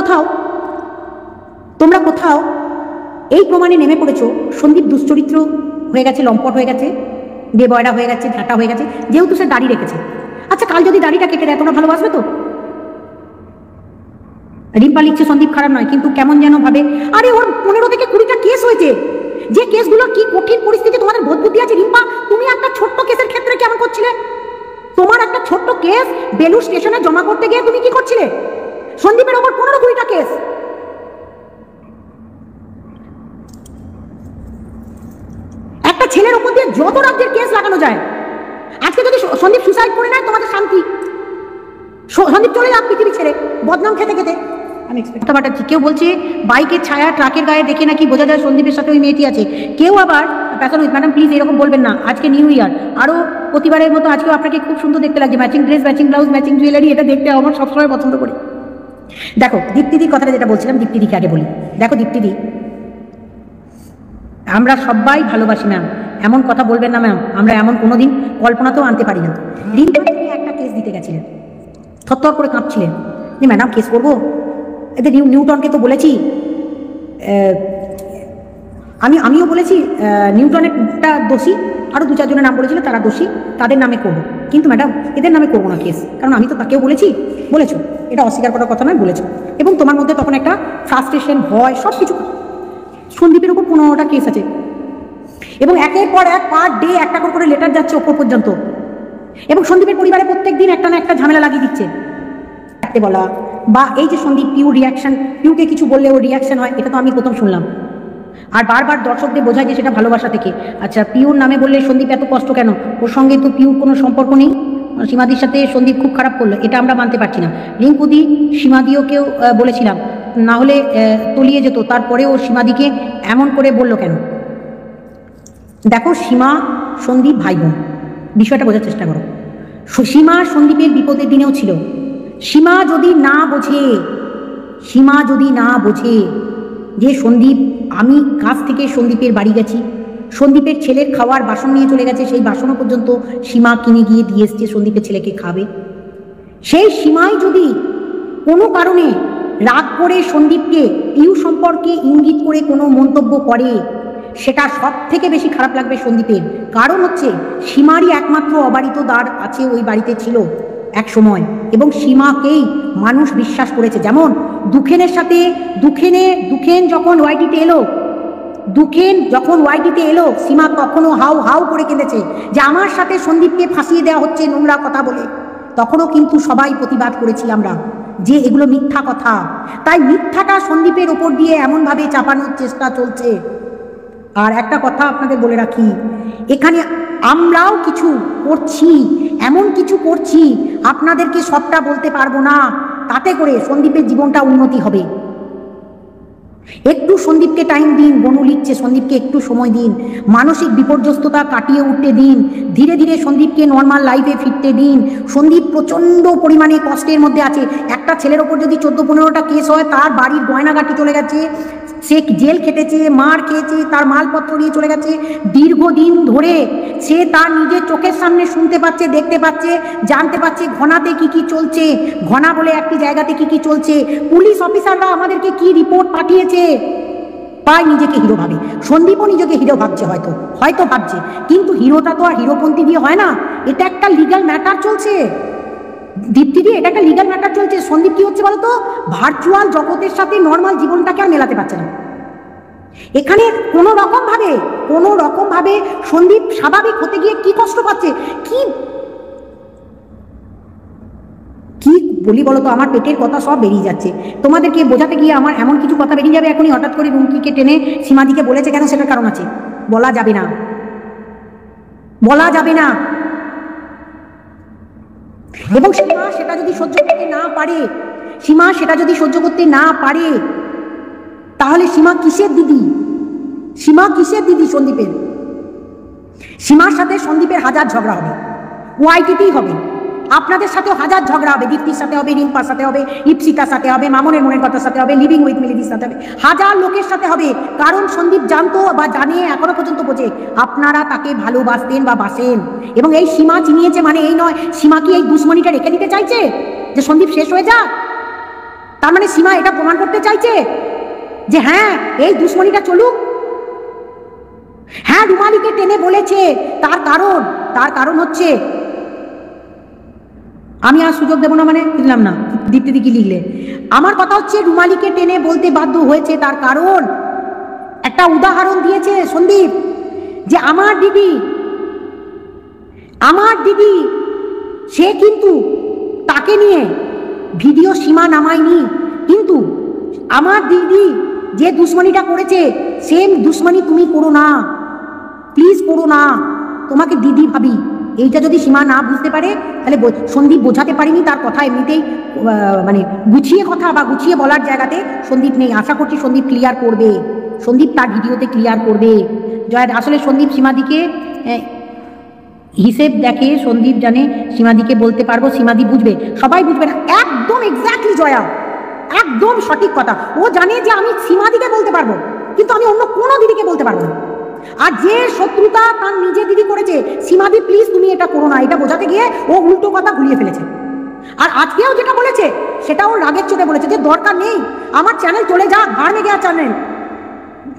কোথাও এই প্রমাণে নেমে পড়েছো সন্দীপ দুশ্চরিত্র হয়ে গেছে, লম্পট হয়ে গেছে, বেবয়রা হয়ে গেছে, ঝাঁটা হয়ে গেছে, যেহেতু সে দাড়ি রেখেছে। আচ্ছা, কাল যদি দাড়িটা কেটে দেয় তোমরা ভালোবাসবে তো? রিম্পা লিখছে সন্দীপ খারাপ নয়, কিন্তু কেমন যেন ভাবে। আরে ওর 15 থেকে 20টা কেস হয়েছে, যে কেসগুলো কি কঠিন পরিস্থিতি তোমাদের বোধ বুদ্ধি আছে। রিম্পা, তুমি একটা ছোট্ট কেসের ক্ষেত্রে কেমন করছিলে? তোমার একটা ছোট্ট কেস বেলুর স্টেশনে জমা করতে গিয়ে তুমি কি করছিলে? সন্দীপের ওপর 15-20টা কেস। একটা ছেলের উপর দিয়ে যত রাজ্যের কেস লাগানো যায়। আজকে যদি সন্দীপ সুসাইড করে নেয় তোমাদের শান্তি, সন্দীপ চলে যাক পৃথিবী ছেড়ে বদনাম খেতে খেতে। আমি এক্সপেক্ট পাঠাচ্ছি। কেউ বলছে বাইকের ছায়া ট্রাকের গায়ে দেখে নাকি বোঝা যায় সন্দীপের সাথে ওই মেয়েটি আছে। কেউ আবার ম্যাডাম প্লিজ এরকম বলবেন না, আজকে নিউ ইয়ার, আরও প্রতিবারের মতো আজকেও আপনাকে খুব সুন্দর দেখতে লাগছে, matching dress, matching blouse, matching jewellery, এটা দেখতে আমার সবসময় পছন্দ করি। দেখো দীপ্তিদির কথাটা যেটা বলছিলাম, দীপ্তিদিকে আগে বলি। দেখো দীপ্তিদি, আমরা সবাই ভালোবাসি ম্যাম, এমন কথা বলবেন না ম্যাম, আমরা এমন কোনোদিন কল্পনাতেও আনতে পারি না। রিম্পা একটা কেস দিতে গেছিলেন, থরথর করে কাঁপছিলেন যে ম্যাডাম কেস করবো, এতে নিউটনকে তো বলেছি, আমিও বলেছি নিউটনেরটা দোষী, আরও 2-4 জনের নাম বলেছিল তারা দোষী, তাদের নামে করবো, কিন্তু ম্যাডাম এদের নামে করবো না কেস, কারণ আমি তো তাকেও বলেছো, এটা অস্বীকার করার কথা নয়, বলেছো। এবং তোমার মধ্যে তখন একটা ফ্রাস্ট্রেশন, ভয়, সব কিছু। সন্দীপের উপর 15টা কেস আছে, এবং একের পর এক পার ডে একটা করে লেটার যাচ্ছে ওপর পর্যন্ত, এবং সন্দীপের পরিবারে প্রত্যেক দিন একটা না একটা ঝামেলা লাগিয়ে দিচ্ছে। থাকতে বলা, বা এই যে সন্দীপ পিউর রিয়াকশন, পিউকে কিছু বললে ওর রিয়াকশন হয়, এটা তো আমি প্রথম শুনলাম। আর বারবার দর্শকদের বোঝায় যে সেটা ভালোবাসা থেকে। আচ্ছা, পিউর নামে বললে সন্দীপ এত কষ্ট কেন? ওর সঙ্গে তো পিউর কোনো সম্পর্ক নেই, সীমাদির সাথে সন্দীপ খুব খারাপ করলো, এটা আমরা মানতে পারছি না। রিঙ্কুদি সীমাদিওকেও বলেছিলাম, না হলে তলিয়ে যেত, তারপরেও সীমাদিকে এমন করে বললো কেন? দেখো, সীমা সন্দীপ ভাই বোন, বিষয়টা বোঝার চেষ্টা করো। সীমা সন্দীপের বিপদের দিনেও ছিল। সীমা যদি না বোঝে যে সন্দীপ, আমি কাছ থেকে সন্দীপের বাড়ি গেছি, সন্দীপের ছেলের খাওয়ার বাসন নিয়ে চলে গেছে, সেই বাসনও পর্যন্ত সীমা কিনে গিয়ে দিয়ে এসছে সন্দীপের ছেলেকে খাবে। সেই সীমাই যদি কোনো কারণে রাগ করে সন্দীপকে পিউ সম্পর্কে ইঙ্গিত করে কোনো মন্তব্য করে, সেটা সব থেকে বেশি খারাপ লাগবে সন্দীপের। কারণ হচ্ছে সীমারই একমাত্র অবারিত দ্বার আছে, ওই বাড়িতে ছিল এক সময়, এবং সীমাকেই মানুষ বিশ্বাস করেছে। যেমন দুখেন যখন ওয়াইটিতে এলো, সীমা তখনও হাউ হাউ করে কেঁদেছে যে আমার সাথে সন্দীপকে ফাঁসিয়ে দেওয়া হচ্ছে নোংরা কথা বলে। তখনও কিন্তু সবাই প্রতিবাদ করেছি আমরা যে এগুলো মিথ্যা কথা। তাই মিথ্যাটা সন্দীপের ওপর দিয়ে এমনভাবে চাপানোর চেষ্টা চলছে। আর একটা কথা আপনাদের বলে রাখি, এখানে আমরাও কিছু করছি, এমন কিছু করছি, আপনাদেরকে সবটা বলতে পারবো না, তাতে করে সন্দীপের জীবনটা উন্নতি হবে। একটু সন্দীপকে টাইম দিন। বনু লিখছে সন্দীপকে একটু সময় দিন, মানসিক বিপর্যস্ততা কাটিয়ে উঠতে দিন, ধীরে ধীরে সন্দীপকে নর্মাল লাইফে ফিরতে দিন। সন্দীপ প্রচণ্ড পরিমাণে কষ্টের মধ্যে আছে। একটা ছেলের ওপর যদি 14-15টা কেস হয়, তার বাড়ির গয়নাগাটি চলে গেছে, সে জেল খেটেছে, মার খেয়েছে, তার মালপত্র নিয়ে চলে গেছে, দীর্ঘদিন ধরে সে তার নিজের চোখের সামনে শুনতে পাচ্ছে, দেখতে পাচ্ছে, জানতে পারছে ঘনাতে কি চলছে, ঘনা বলে একটি জায়গাতে কি চলছে, পুলিশ অফিসাররা আমাদেরকে কি রিপোর্ট পাঠিয়েছে। পাই নিজেকে হিরো ভাবে, সন্দীপও নিজেকে হিরো ভাবছে, হয়তো ভাবছে, কিন্তু হিরোটা তো আর হিরোপন্থী দিয়ে হয় না। এটা একটা লিগ্যাল ম্যাটার চলছে দীপ্তিদি, এটা একটা লিগ্যাল ম্যাটার চলছে। সন্দীপ কি হচ্ছে বলতো, ভার্চুয়াল জগতের সাথে নর্মাল জীবনটাকে আর মেলাতে পারছে না। এখানে কোনো রকম ভাবে সন্দীপ স্বাভাবিক হতে গিয়ে কি কষ্ট পাচ্ছে, কি বলি বলতো, আমার পেটের কথা সব বেরিয়ে যাচ্ছে। তোমাদেরকে বোঝাতে গিয়ে আমার এমন কিছু কথা বেরিয়ে যাবে এখনই। হঠাৎ করে রুমকিকে টেনে সীমাদিকে বলেছে কেন, সেটার কারণ আছে, বলা যাবে না। এবং সীমা সেটা যদি সহ্য করতে না পারে, তাহলে সীমা কিসের দিদি সন্দীপের? সীমার সাথে সন্দীপের হাজার ঝগড়া হবে, ওয়াইটিতেই হবে, আপনাদের সাথেও হাজার ঝগড়া হবে, দীপ্তির সাথে হবে, রিম্পার সাথে হবে, ইপসিতার সাথে হবে, মামনের মনের কথার সাথে হবে, লিভিং উইথ মিলিদির সাথে হবে, হাজার লোকের সাথে হবে। কারণ সন্দীপ জানতো বা জানে, এখনো পর্যন্ত বোঝে, আপনারা তাকে ভালোবাসতেন বা বাসেন। এবং এই সীমা চিনিয়েছে মানে এই নয় সীমা কি এই দুশ্মনীটা রেখে দিতে চাইছে যে সন্দীপ শেষ হয়ে যাক। তার মানে সীমা এটা প্রমাণ করতে চাইছে যে হ্যাঁ এই দুশ্মনীটা চলুক। হ্যাঁ রুমালিকে টেনে বলেছে, তার কারণ হচ্ছে, আমি আর সুযোগ দেবো না মানে বুঝলাম না দীপ্তি কি লিখলে। আমার কথা হচ্ছে রুমালিকে টেনে বলতে বাধ্য হয়েছে তার কারণ একটা উদাহরণ দিয়েছে সন্দীপ, যে আমার দিদি সে কিন্তু তাকে নিয়ে ভিডিও সীমা নামায়নি, কিন্তু আমার দিদি যে দুশ্মনীটা করেছে সেম দুশ্মনী তুমি করো না, প্লিজ করো না, তোমাকে দিদি ভাবি। এইটা যদি সীমা না বুঝতে পারে তাহলে সন্দীপ বোঝাতে পারিনি, তার কথা এমনিতেই মানে গুছিয়ে কথা বা গুছিয়ে বলার জায়গাতে সন্দীপ নেই। আশা করছি সন্দীপ ক্লিয়ার করবে, সন্দীপ তার ভিডিওতে ক্লিয়ার করবে। জয় আসলে সন্দীপ সীমাদিকে হিসেব দেখে, সন্দীপ জানে সীমাদিকে বলতে পারবো, সীমাদি বুঝবে, সবাই বুঝবে না। একদম এক্স্যাক্টলি জয়া, একদম সঠিক কথা। ও জানে যে আমি সীমাদিকে বলতে পারবো, কিন্তু আমি অন্য কোনো দিদিকে বলতে পারবো না। আর যে শত্রুতা তার নিজের দিদি করেছে, সীমাদি প্লিজ তুমি এটা করো না, এটা বোঝাতে গিয়ে ও উল্টো কথা ঘুরিয়ে ফেলেছে। আর আজকেও যেটা বলেছে সেটা ওর রাগের চোটে বলেছে যে দরকার নেই, আমার চ্যানেল চলে যাক, ভাড় মেগে আর চ্যানেল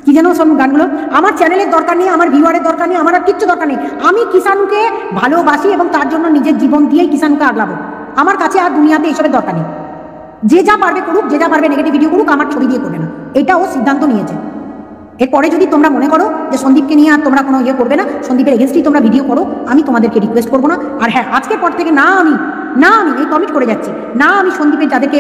কি যেন সব গানগুলো, আমার চ্যানেলের দরকার নেই, আমার ভিউয়ারের দরকার নেই, আমার আর কিচ্ছু দরকার নেই। আমি কিষাণুকে ভালোবাসি এবং তার জন্য নিজের জীবন দিয়েই কিষাণুকে আগলাবো। আমার কাছে আর দুনিয়াতে এইসবের দরকার নেই। যে যা পারবে করুক, যে যা পারবে নেগেটিভ ভিডিও করুক, আমার ছবি দিয়ে করবে না, এটা ও সিদ্ধান্ত নিয়েছে। এরপরে যদি তোমরা মনে করো যে সন্দীপকে নিয়ে আর তোমরা কোনো ইয়ে করবে না, সন্দীপের এগেনস্টই তোমরা ভিডিও করো, আমি তোমাদেরকে রিকোয়েস্ট করবো না। আর হ্যাঁ, আজকের পর থেকে না আমি এই কমিট করে যাচ্ছি, না আমি সন্দীপের যাদেরকে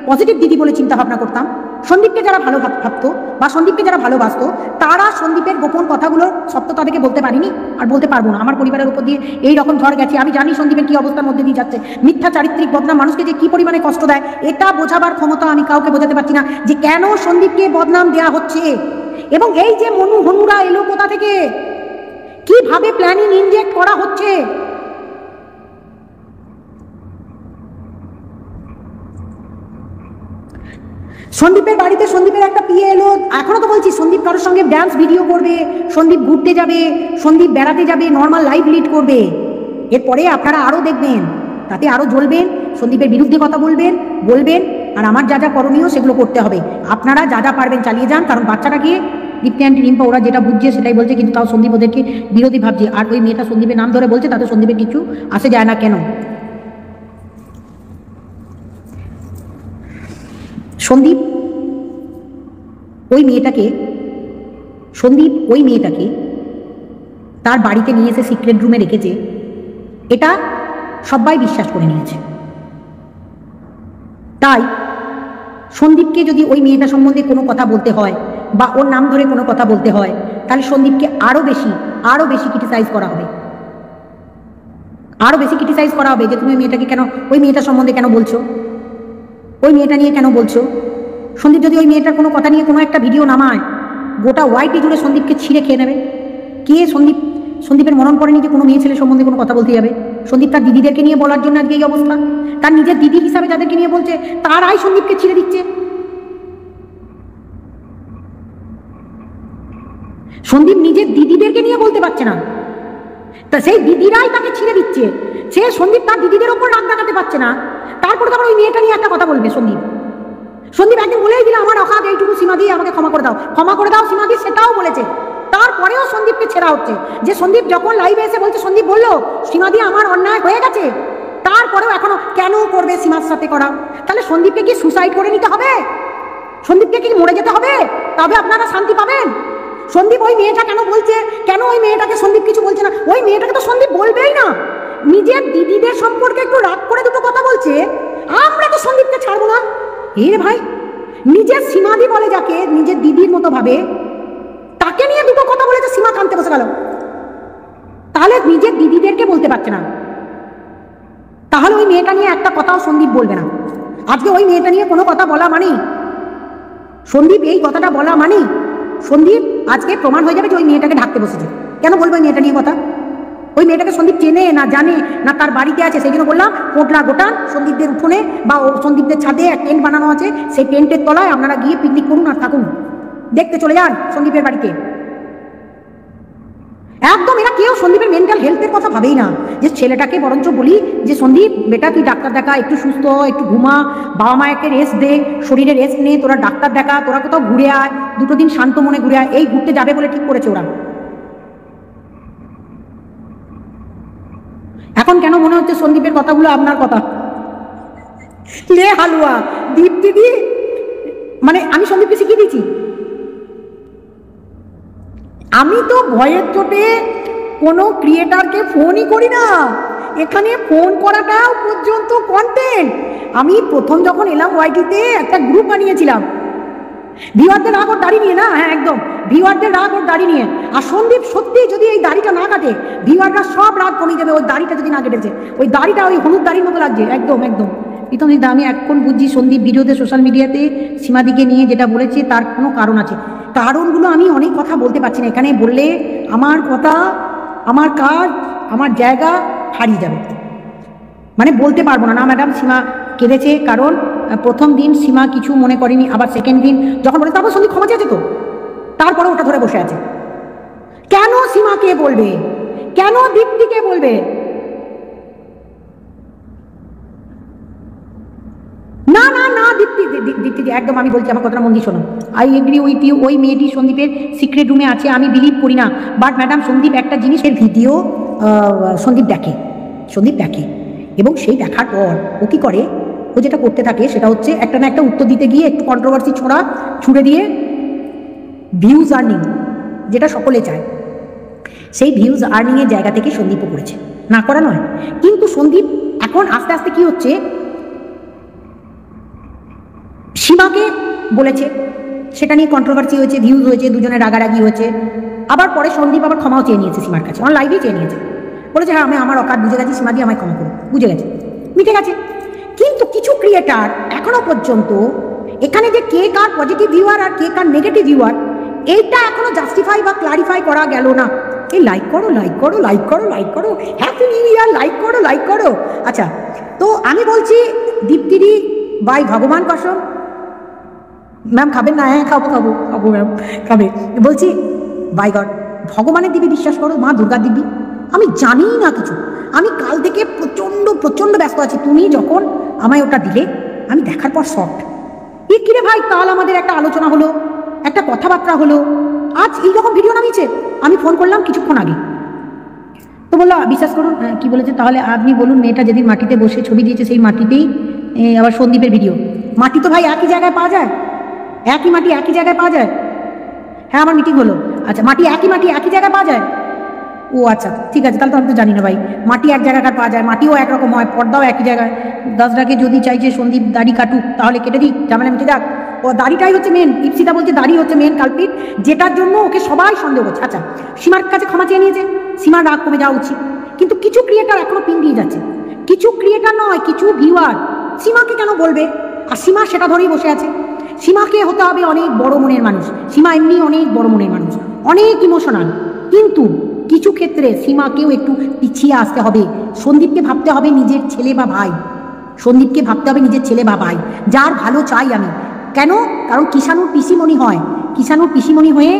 পজিটিভ দিদি বলে চিন্তা ভাবনা করতাম, সন্দীপকে যারা ভালো ভাবতো বা সন্দীপকে যারা ভালোবাসতো, তারা সন্দীপের গোপন কথাগুলো সব তো তাদেরকে বলতে পারিনি আর বলতে পারবো না। আমার পরিবারের উপর দিয়ে এই রকম ঝড় গেছে, আমি জানি সন্দীপের কি অবস্থার মধ্যে দিয়ে যাচ্ছে, মিথ্যা চারিত্রিক বদনাম মানুষকে যে কি পরিমাণে কষ্ট দেয়, এটা বোঝাবার ক্ষমতা আমি কাউকে বোঝাতে পারছি না যে কেন সন্দীপকে বদনাম দেওয়া হচ্ছে। এবং এই যে হনুরা এলো কোথা থেকে, কিভাবে প্ল্যানিং ইনজেক্ট করা হচ্ছে। সন্দীপের বাড়িতে সন্দীপের একটা পিএ এলো, এখনো তো বলছি সন্দীপ কারোর সঙ্গে ড্যান্স ভিডিও করবে, সন্দীপ ঘুরতে যাবে, সন্দীপ বেড়াতে যাবে, নর্মাল লাইফ লিড করবে। এরপরে আপনারা আরো দেখবেন, তাতে আরো জ্বলবেন, সন্দীপের বিরুদ্ধে কথা বলবেন। আর আমার যা যা করণীয় সেগুলো করতে হবে। আপনারা যা যা পারবেন চালিয়ে যান, কারণ বাচ্চাটাকে দীপ্তি আন্টি, রিম্পা ওরা যেটা বুঝছে সেটাই বলছে, কিন্তু তাও সন্দীপ ওদেরকে বিরোধী ভাবছে। আর ওই মেয়েটা সন্দীপের নাম ধরে বলছে, তাতে সন্দীপের কিছু আসে যায় না। কেন সন্দীপ ওই মেয়েটাকে তার বাড়িতে নিয়ে এসে সিক্রেট রুমে রেখেছে, এটা সবাই বিশ্বাস করে নিয়েছে। তাই সন্দীপকে যদি ওই মেয়েটা সম্বন্ধে কোনো কথা বলতে হয় বা ওর নাম ধরে কোনো কথা বলতে হয়, তাহলে সন্দীপকে আরো বেশি ক্রিটিসাইজ করা হবে, যে তুমি ওই মেয়েটাকে কেন, ওই মেয়েটার সম্বন্ধে কেন বলছো, ওই মেয়েটা নিয়ে কেন বলছো। সন্দীপ যদি ওই মেয়েটার কোনো কথা নিয়ে কোনো একটা ভিডিও নামায়, গোটা ওয়াইটি জুড়ে সন্দীপকে ছিঁড়ে খেয়ে নেবে। কে সন্দীপের মরণ পড়েনি যে কোনো মেয়ে ছেলে সম্বন্ধে কোনো কথা বলতে যাবে। সন্দীপ তার দিদিদেরকে নিয়ে বলার জন্য আজকে এই অবস্থা, তার নিজের দিদি হিসাবে যাদেরকে নিয়ে বলছে তারাই সন্দীপকে ছিঁড়ে দিচ্ছে। সন্দীপ নিজের দিদিদেরকে নিয়ে বলতে পারছে না, তা সেই দিদিরাই তাকে ছিঁড়ে দিচ্ছে। সে সন্দীপ তার দিদিদের ওপর রাগ দেখাতে পারছে না, তারপরে তারপর ওই মেয়েটা নিয়ে একটা কথা বলবে। সন্দীপ একদিন বলেই দিল আমার অকাত এইটুকু, সীমাদি আমাকে ক্ষমা করে দাও সীমাদি, সেটাও বলেছে। তারপরেও সন্দীপকে ছেড়া হচ্ছে। যে সন্দীপ যখন লাইভে এসে বলছে, সন্দীপ বললো সীমাদি আমার অন্যায় হয়ে গেছে, তারপরেও এখনো কেন করবে সীমার সাথে করা। তাহলে সন্দীপকে কি সুসাইড করে নিতে হবে? সন্দীপকে কি মরে যেতে হবে? তবে আপনারা শান্তি পাবেন। সন্দীপ ওই মেয়েটা কেন বলছে, কেন ওই মেয়েটাকে সন্দীপ কিছু বলছে না? ওই মেয়েটাকে তো সন্দীপ বলবেই না। নিজের দিদিদের সম্পর্কে একটু রাগ করে দুটো কথা বলছে, আমরা তো সন্দীপকে ছাড়বো না। ভাই, নিজের সীমাদি বলে যাকে, নিজের দিদির মতো ভাবে, তাকে নিয়ে দুটো কথা বলেছে, সীমা কাঁদতে বসে গেল। তাহলে নিজের দিদিদেরকে বলতে পারছে না, তাহলে ওই মেয়েটা নিয়ে একটা কথাও সন্দীপ বলবে না। আজকে ওই মেয়েটা নিয়ে কোনো কথা বলা মানেই, সন্দীপ এই কথাটা বলা মানেই সন্দীপ আজকে প্রমাণ হয়ে যাবে যে ওই মেয়েটাকে ঢাকতে বসেছে। কেন বলবো ওই মেয়েটা নিয়ে কথা? ওই মেয়েটাকে সন্দীপ চেনে না, জানে না, তার বাড়িতে আছে। সেই জন্য বললাম, পোটলা গোটান সন্দীপদের উঠোনে বা সন্দীপদের ছাদে এক টেন্ট বানানো আছে, সেই টেন্টের তলায় আপনারা গিয়ে পিকনিক করুন আর থাকুন, দেখতে চলে যান সন্দীপের বাড়িতে। একদম এরা কেউ সন্দীপের মেন্টাল হেলথের কথা ভাবেই না, যে ছেলেটাকে বরঞ্চ বলি যে সন্দীপ বেটা তুই ডাক্তার দেখা, একটু সুস্থ হ, একটু ঘুমা, বাবা মাকে রেস্ট দে, শরীরে রেস্ট নে, তোরা ডাক্তার দেখা, তোরা কোথাও ঘুরে আয়, 2 দিন শান্ত মনে ঘুরে আয়। এই ঘুরতে যাবে বলে ঠিক করেছে ওরা। এখন কেন মনে হচ্ছে সন্দীপের কথাগুলো আপনার কথা? লে হালুয়া দীপ্তি দি, মানে আমি সন্দীপকে শিখিয়ে দিয়েছি। আমি তো ভয়ের চোটে কোনো ক্রিয়েটারকে ফোনই করি না, এখানে ফোন করাটাও পর্যন্ত কন্টেন্ট। আমি প্রথম যখন এলাম ওয়াইটিতে একটা গ্রুপ বানিয়েছিলাম ভিউয়ারদের রাগ ওর দাড়ি নিয়ে, না হ্যাঁ একদম ভিউয়ারদের রাগ ওর দাড়ি নিয়ে। আর সন্দীপ সত্যি যদি এই দাড়িটা না কাটে ভিউয়াররা সব রাগ কমিয়ে দেবে, ওই দাড়িটা যদি না কেটেছে। ওই দাড়িটা ওই হলুদ দাড়ির মতো লাগছে, একদম একদম। প্রীতম দিদা আমি এখন বুঝছি সন্দীপ ভিডিওতে সোশ্যাল মিডিয়াতে সীমাদিকে নিয়ে যেটা বলেছে তার কোনো কারণ আছে। কারণগুলো আমি অনেক কথা বলতে পারছি না, এখানে বললে আমার কথা, আমার কাজ, আমার জায়গা হারিয়ে যাবে, মানে বলতে পারবো না। না ম্যাডাম সীমা কেঁদেছে কারণ প্রথম দিন সীমা কিছু মনে করেনি, আবার সেকেন্ড দিন যখন বলে তারপর সন্দীপ ক্ষমা চেয়েছে তো, তারপরে ওটা ধরে বসে আছে। কেন সীমাকে বলবে, কেন দীপ্তিকে বলবে? না না না দীপ্তি দীপ্তি একদম আমি বলছি, আমার কথাটা মন দিয়ে শোনো। আই এগ্রি উইথ ইউ, ওই মেয়েটি সন্দীপের সিক্রেট রুমে আছে, আমি বিলিভ করি না। বাট ম্যাডাম সন্দীপ একটা জিনিসের ভিডিও সন্দীপ দেখে, সন্দীপ দেখে, এবং সেই দেখার পর ও কী করে, ও যেটা করতে থাকে সেটা হচ্ছে একটা না একটা উত্তর দিতে গিয়ে একটু কন্ট্রোভার্সি ছুড়ে দিয়ে ভিউজ আর্নিং, যেটা সকলে চায়, সেই ভিউজ আর্নিংয়ের জায়গা থেকে সন্দীপও করেছে, না করা নয়। কিন্তু সন্দীপ এখন আস্তে আস্তে কি হচ্ছে, সীমাকে বলেছে, সেটা নিয়ে কন্ট্রোভার্সি হয়েছে, ভিউজ হয়েছে, দুজনের রাগারাগি হয়েছে। আবার পরে সন্দীপ আবার ক্ষমাও চেয়ে নিয়েছে সীমার কাছে, আমার লাইভেই চেয়ে নিয়েছে, বলেছে হ্যাঁ আমি আমার অকাত বুঝে গেছি, সীমা দিয়ে আমায় ক্ষমা করো, বুঝে গেছে, মিটে গেছে। কিন্তু কিছু ক্রিয়েটার এখনো পর্যন্ত এখানে যে কে কার পজিটিভ ভিউয়ার আর কে কার নেগেটিভ ভিউয়ার, এইটা এখনো জাস্টিফাই বা ক্লারিফাই করা গেল না। এই লাইক করো, লাইক করো, লাইক করো, লাইক করো, হ্যাপি নিউ ইয়ার, লাইক করো, লাইক করো। আচ্ছা, তো আমি বলছি দীপ্তিদি বাই ভগবান কসম, ম্যাম খাবেন না? হ্যাঁ খাবো খাবো খাবো ম্যাম খাবে। বলছি বাই গড, ভগবানের দিবি বিশ্বাস করো, মা দুর্গার দিবি, আমি জানি না কিছু। আমি কাল থেকে প্রচণ্ড প্রচণ্ড ব্যস্ত আছি, তুমি যখন আমায় ওটা দিলে আমি দেখার পর শর্ট, এ কিরে ভাই, কাল আমাদের একটা আলোচনা হলো, একটা কথাবার্তা হলো, আজ এইরকম ভিডিও নামিয়েছে। আমি ফোন করলাম কিছুক্ষণ আগে, তো বললো বিশ্বাস করুন কি বলেছে, তাহলে আপনি বলুন মেয়েটা যেদিন মাটিতে বসে ছবি দিয়েছে সেই মাটিতেই আবার সন্দীপের ভিডিও। মাটি তো ভাই একই জায়গায় পাওয়া যায়, একই মাটি একই জায়গায় পাওয়া যায়। হ্যাঁ আমার মিটিং হলো, আচ্ছা মাটি একই জায়গায় পাওয়া যায়, ও আচ্ছা ঠিক আছে, তাহলে তো আমি তো জানি না ভাই, মাটি এক জায়গাকার পাওয়া যায়, মাটিও একরকম হয়, পর্দাও একই জায়গায়। দাসটাকে যদি চাই যে সন্দীপ দাড়ি কাটুক তাহলে কেটে দিই, ঝামেলা মিটে যাক। ও দাড়িটাই হচ্ছে মেন, ইপসিতা বলছে দাড়ি হচ্ছে মেন কালপিট, যেটার জন্য ওকে সবাই সন্দেহ করছে। আচ্ছা সীমার কাছে ক্ষমা চেয়ে নিয়েছে, সীমার রাগ কমে যাওয়া উচিত। কিন্তু কিছু ক্রিয়েটার এখনো পিন দিয়ে যাচ্ছে, কিছু ক্রিয়েটার নয়, কিছু ভিউয়ার সীমাকে কেন বলবে, আর সীমা সেটা ধরেই বসে আছে। সীমাকে হতে হবে অনেক বড় মনের মানুষ, সীমা এমনি অনেক বড় মনের মানুষ, অনেক ইমোশনাল, কিন্তু কিছু ক্ষেত্রে সীমাকেও একটু পিছিয়ে আসতে হবে। সন্দীপকে ভাবতে হবে নিজের ছেলে বা ভাই, সন্দীপকে ভাবতে হবে নিজের ছেলে বা ভাই, যার ভালো চাই আমি। কেন? কারণ কিষাণুর পিসিমণি হয়, কিষাণুর পিসিমণি হয়ে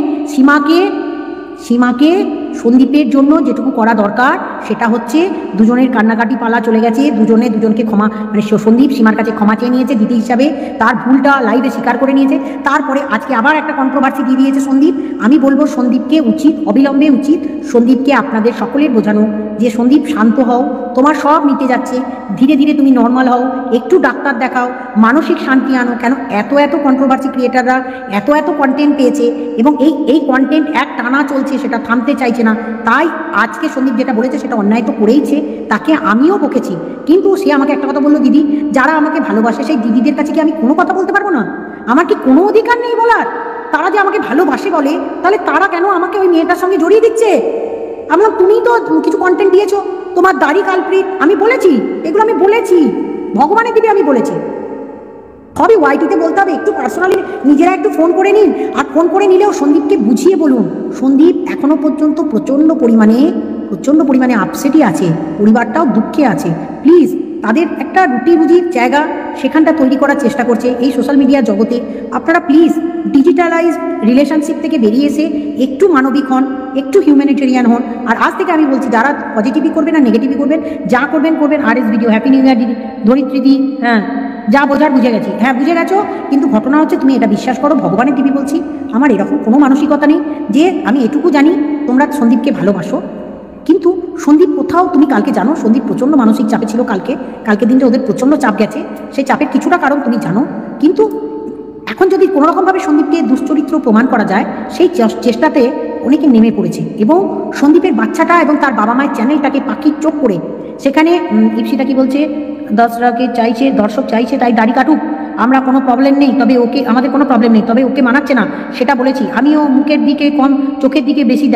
সীমাকে সন্দীপের জন্য যেটুকু করা দরকার সেটা হচ্ছে, দুজনের কান্নাকাটি পালা চলে গেছে, দুজনকে ক্ষমা, মানে সন্দীপ সীমার কাছে ক্ষমা চেয়ে নিয়েছে দিদি হিসাবে, তার ভুলটা লাইভে স্বীকার করে নিয়েছে। তারপরে আজকে আবার একটা কন্ট্রোভার্সি দিয়ে দিয়েছে সন্দীপ। আমি বলবো সন্দীপকে উচিত, অবিলম্বে উচিত সন্দীপকে আপনাদের সকলের বোঝানো যে সন্দীপ শান্ত হও, তোমার সব মিটে যাচ্ছে, ধীরে ধীরে তুমি নর্মাল হও, একটু ডাক্তার দেখাও, মানসিক শান্তি আনো। কেন এত কন্ট্রোভার্সি ক্রিয়েটাররা এত কন্টেন্ট পেয়েছে, এবং এই কন্টেন্ট এক টানা চলছে, সেটা থামতে চাইছে না। তাই আজকে সন্দীপ যেটা বলেছে সেটা অন্যায় তো করেইছে, তাকে আমিও বকেছি, কিন্তু সে আমাকে একটা কথা বললো, দিদি যারা আমাকে ভালোবাসে সেই দিদিদের কাছে কি আমি কোনো কথা বলতে পারবো না? আমার কি কোনো অধিকার নেই বলার? তারা যে আমাকে ভালোবাসে বলে, তাহলে তারা কেন আমাকে ওই মেয়েটার সঙ্গে জড়িয়ে দিচ্ছে? আমি বললাম তুমি তো কিছু কন্টেন্ট দিয়েছো, তোমার দাড়ি কালপ্রিট, আমি বলেছি, এগুলো আমি বলেছি, ভগবানের দিদি আমি বলেছি। হবে ওয়াইটিতে বলতে হবে, একটু পার্সোনালি নিজেরা একটু ফোন করে নিন, আর ফোন করে নিলেও সন্দীপকে বুঝিয়ে বলুন। সন্দীপ এখনো পর্যন্ত প্রচণ্ড পরিমাণে আপসেটই আছে, পরিবারটাও দুঃখে আছে। প্লিজ তাদের একটা রুটি রুজির জায়গা সেখানটা তৈরি করার চেষ্টা করছে এই সোশ্যাল মিডিয়া জগতে। আপনারা প্লিজ ডিজিটালাইজড রিলেশনশিপ থেকে বেরিয়ে এসে একটু মানবিক হন, একটু হিউম্যানিটেরিয়ান হন। আর আজ থেকে আমি বলছি, যারা পজিটিভই করবেন আর নেগেটিভই করবেন, যা করবেন করবেন। আর এস ভিডিও, হ্যাপি নিউ ইয়ার দিদি, ধরিত্রী দি, হ্যাঁ যা বোঝার বুঝে গেছি, হ্যাঁ বুঝে গেছো। কিন্তু ঘটনা হচ্ছে, তুমি এটা বিশ্বাস করো, ভগবানের টিভি বলছি, আমার এরকম কোনো মানসিকতা নেই। যে আমি এটুকু জানি তোমরা সন্দীপকে ভালোবাসো, কিন্তু সন্দীপ কোথাও, তুমি কালকে জানো সন্দীপ প্রচণ্ড মানসিক চাপে ছিল। কালকে দিনটা ওদের প্রচণ্ড চাপ গেছে, সেই চাপের কিছুটা কারণ তুমি জানো। কিন্তু এখন যদি কোনোরকমভাবে সন্দীপকে দুশ্চরিত্র প্রমাণ করা যায়, সেই চেষ্টাতে অনেকে নেমে পড়েছে। এবং সন্দীপের বাচ্চাটা এবং তার বাবা মায়ের চ্যানেলটাকে পাখির চোখ করে, সেখানে ইপসিটা কি বলছে, দর্শক চাইছে তাই দাড়ি কাটুক, আমরা কোনো প্রবলেম নেই, তবে ওকে, আমাদের কোনো প্রবলেম নেই, তবে ওকে মানাচ্ছে না, সেটা বলেছি। আমিও মুখের দিকে কম, চোখের দিকে বেশি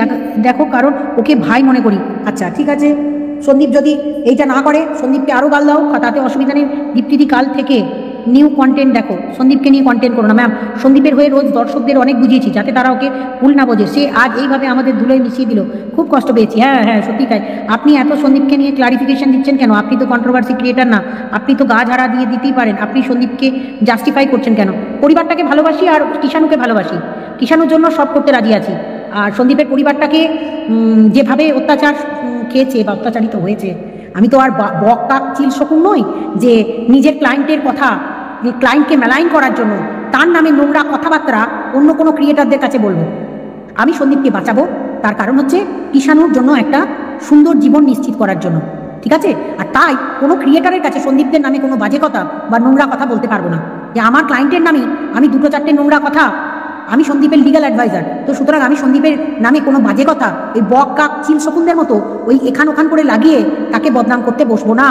দেখো, কারণ ওকে ভাই মনে করি। আচ্ছা ঠিক আছে, সন্দীপ যদি এইটা না করে, সন্দীপকে আরও গাল দাও, তাতে অসুবিধা নেই। দীপ্তিদি কাল থেকে নিউ কন্টেন্ট দেখো, সন্দীপকে নিয়ে কন্টেন্ট করো না ম্যাম। সন্দীপের হয়ে রোজ দর্শকদের অনেক বুঝিয়েছি, যাতে তারা ওকে ভুল না বোঝে। সে আজ এইভাবে আমাদের ধুলোয় মিশিয়ে দিল, খুব কষ্ট পেয়েছি। হ্যাঁ হ্যাঁ সত্যি তাই। আপনি এত সন্দীপকে নিয়ে ক্লারিফিকেশন দিচ্ছেন কেন? আপনি তো কন্ট্রোভার্সি ক্রিয়েটার না, আপনি তো গা ঝাড়া দিয়ে দিতেই পারেন। আপনি সন্দীপকে জাস্টিফাই করছেন কেন? পরিবারটাকে ভালোবাসি আর কিষাণুকে ভালোবাসি, কিষাণুর জন্য সব করতে রাজি আছি। আর সন্দীপের পরিবারটাকে যেভাবে অত্যাচার খেয়েছে বা অত্যাচারিত হয়েছে, আমি তো আর বক্তা চিল শকুন নই যে নিজের ক্লায়েন্টের কথা, ক্লায়েন্টকে মেলাইন করার জন্য তার নামে নোংরা কথাবার্তা অন্য কোনো ক্রিয়েটারদের কাছে বলবো। আমি সন্দীপকে বাঁচাবো, তার কারণ হচ্ছে কিষাণুর জন্য একটা সুন্দর জীবন নিশ্চিত করার জন্য, ঠিক আছে? আর তাই কোনো ক্রিয়েটারের কাছে সন্দীপদের নামে কোনো বাজে কথা বা নোংরা কথা বলতে পারবো না। যে আমার ক্লায়েন্টের নামে আমি দুটো চারটে নোংরা কথা, আমি সন্দীপের লিগ্যাল অ্যাডভাইজার, তো সুতরাং আমি সন্দীপের নামে কোনো বাজে কথা ওই বক কাক চিল শকুনদের মতো ওই এখান ওখান করে লাগিয়ে তাকে বদনাম করতে বসবো না।